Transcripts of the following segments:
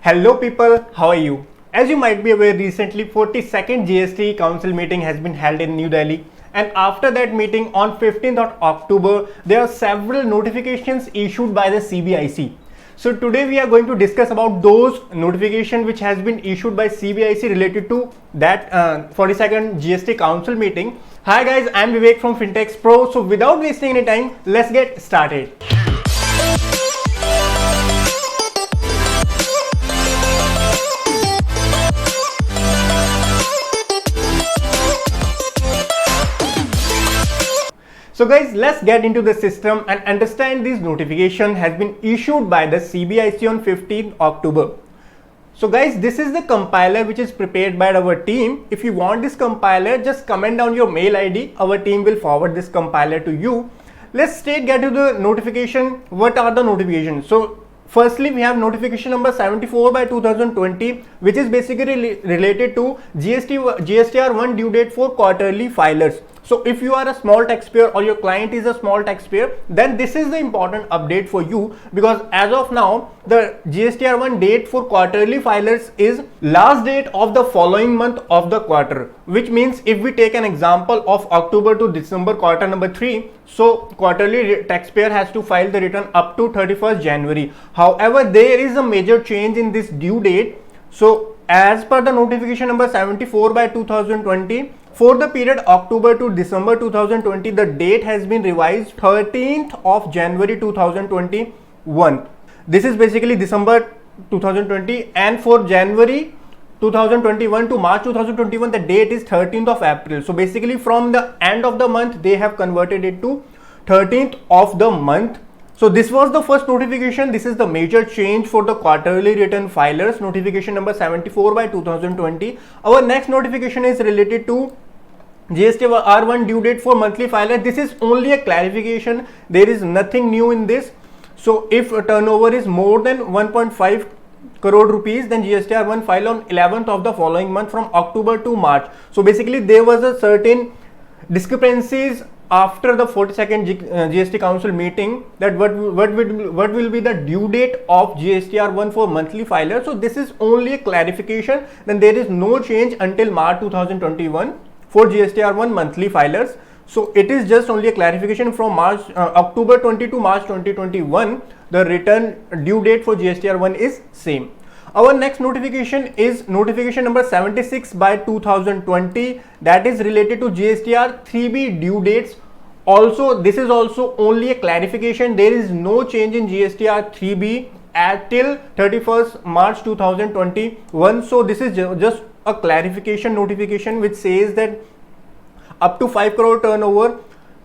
Hello people, how are you? As you might be aware, recently 42nd GST Council meeting has been held in New Delhi, and after that meeting on 15th of October, there are several notifications issued by the CBIC. So today we are going to discuss about those notifications which has been issued by CBIC related to that 42nd GST Council meeting. Hi guys, I am Vivek from Fintechs Pro. So without wasting any time, let's get started. So guys, let's get into the system and understand this notification has been issued by the CBIC on 15th October. So guys, this is the compiler which is prepared by our team. If you want this compiler, just comment down your mail ID. Our team will forward this compiler to you. Let's straight get to the notification. What are the notifications? So firstly, we have notification number 74 by 2020, which is basically related to GSTR1 due date for quarterly filers. So if you are a small taxpayer or your client is a small taxpayer, then this is the important update for you, because as of now, the GSTR1 date for quarterly filers is last date of the following month of the quarter, which means if we take an example of October to December quarter number 3, so quarterly taxpayer has to file the return up to 31st January. However, there is a major change in this due date. So as per the notification number 74 by 2020, for the period October to December 2020, the date has been revised 13th of January 2021. This is basically December 2020, and for January 2021 to March 2021, the date is 13th of April. So basically from the end of the month, they have converted it to 13th of the month. So this was the first notification. This is the major change for the quarterly return filers, notification number 74 by 2020. Our next notification is related to GSTR1 due date for monthly filer. This is only a clarification. There is nothing new in this. So if a turnover is more than 1.5 crore rupees, then GSTR1 file on 11th of the following month from October to March. So basically there was a certain discrepancies after the 42nd GST Council meeting, that what will be the due date of GSTR1 for monthly filers. So this is only a clarification. Then there is no change until March 2021 for GSTR1 monthly filers. So it is just only a clarification from October 20 to March 2021. The return due date for GSTR1 is same. Our next notification is notification number 76 by 2020, that is related to GSTR 3B due dates. Also, this is also only a clarification. There is no change in GSTR 3B till 31st March 2021. So this is just a clarification notification which says that up to 5 crore turnover,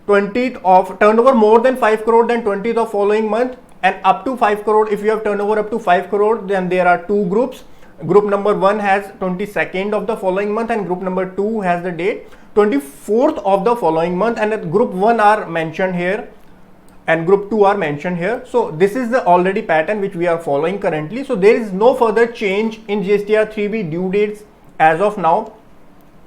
20th of turnover more than 5 crore, then 20th of following month, and up to 5 crore. If you have turnover up to 5 crore, then there are two groups. Group number 1 has 22nd of the following month, and group number 2 has the date 24th of the following month, and group 1 are mentioned here and group 2 are mentioned here. So this is the already pattern which we are following currently. So there is no further change in GSTR 3B due dates as of now.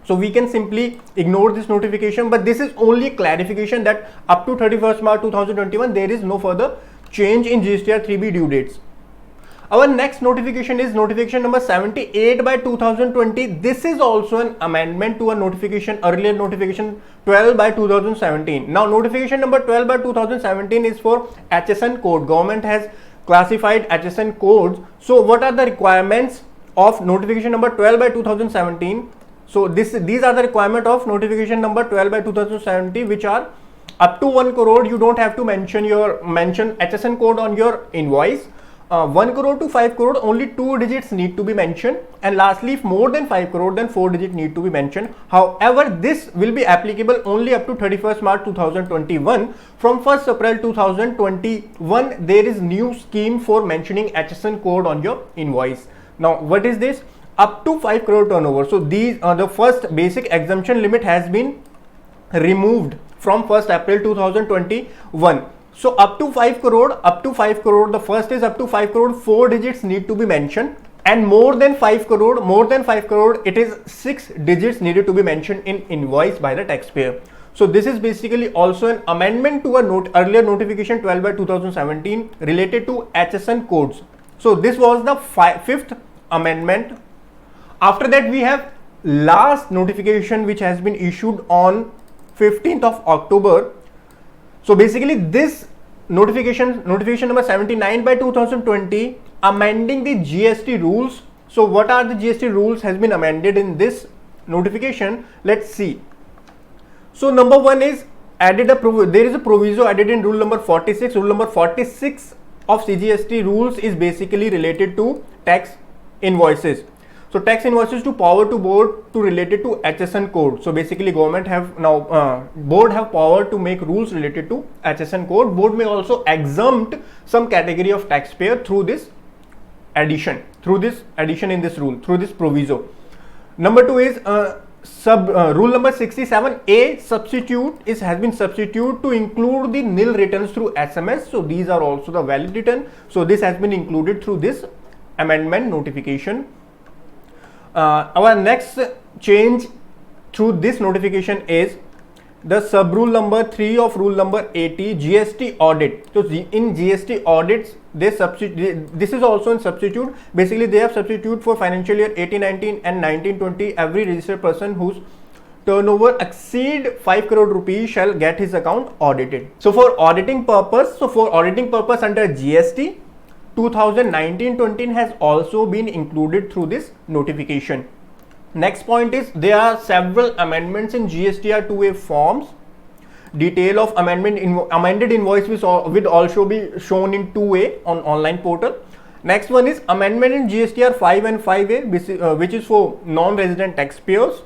So we can simply ignore this notification, but this is only a clarification that up to 31st March 2021, there is no further change in GSTR 3B due dates. Our next notification is notification number 78 by 2020. This is also an amendment to a notification, earlier notification 12 by 2017. Now notification number 12 by 2017 is for HSN code. Government has classified HSN codes. So what are the requirements of notification number 12 by 2017? So these are the requirement of notification number 12 by 2017, which are up to 1 crore, you don't have to mention HSN code on your invoice. 1 crore to 5 crore, only 2 digits need to be mentioned, and lastly if more than 5 crore, then 4 digits need to be mentioned. However, this will be applicable only up to 31st March 2021. From 1st April 2021, there is new scheme for mentioning HSN code on your invoice. Now what is this? Up to 5 crore turnover. So these are the first basic exemption limit has been removed from 1st April 2021. So up to 5 crore, the first is up to 5 crore, 4 digits need to be mentioned, and more than 5 crore, it is 6 digits needed to be mentioned in invoice by the taxpayer. So this is basically also an amendment to a earlier notification 12 by 2017 related to HSN codes. So this was the fifth amendment. After that we have last notification which has been issued on 15th of October. So basically this notification number 79 by 2020, amending the GST rules. So what are the GST rules has been amended in this notification? Let's see. So number one is there is a proviso added in rule number 46. Rule number 46 of CGST rules is basically related to tax invoices. So tax invoices to power to board to related to HSN code. So basically government have now board have power to make rules related to HSN code. Board may also exempt some category of taxpayer through this addition in this rule, through this proviso. Number two is rule number 67A has been substituted to include the nil returns through SMS. So these are also the valid return. So this has been included through this amendment notification. Our next change through this notification is the sub rule number 3 of rule number 80, GST audit. So in GST audits, this is also in substitute. Basically they have substitute for financial year 18-19 and 19-20. Every registered person whose turnover exceed 5 crore rupees shall get his account audited. So for auditing purpose under GST, 2019-20 has also been included through this notification. Next point is there are several amendments in GSTR 2A forms. Detail of amended invoice will also be shown in 2A on online portal. Next one is amendment in GSTR 5 and 5A, which is for non-resident taxpayers.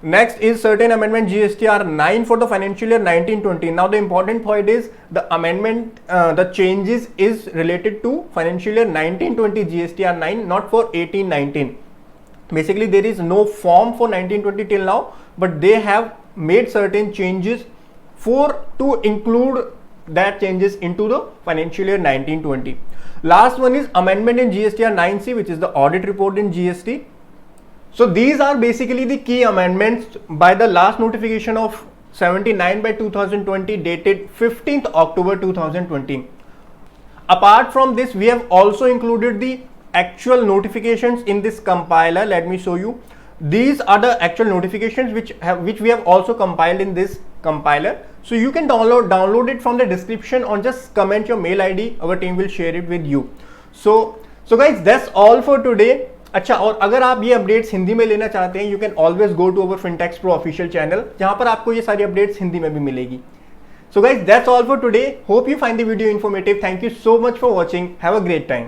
Next is certain amendment GSTR 9 for the financial year 19-20. Now the important point is the amendment, the changes is related to financial year 19-20 GSTR 9, not for 18-19. Basically there is no form for 19-20 till now, but they have made certain changes to include that changes into the financial year 19-20. Last one is amendment in GSTR 9C, which is the audit report in GST. So these are basically the key amendments by the last notification of 79 by 2020 dated 15th October 2020. Apart from this, we have also included the actual notifications in this compiler. Let me show you. These are the actual notifications which we have also compiled in this compiler. So you can download it from the description, or just comment your mail ID. Our team will share it with you. So guys, that's all for today. अच्छा, और अगर आप ये updates Hindi में लेना चाहते हैं, you can always go to our Fintechs Pro official channel, जहां पर आपको ये सारी अपडेट्स हिंदी में भी मिलेगी. So guys, that's all for today. Hope you find the video informative. Thank you so much for watching. Have a great time.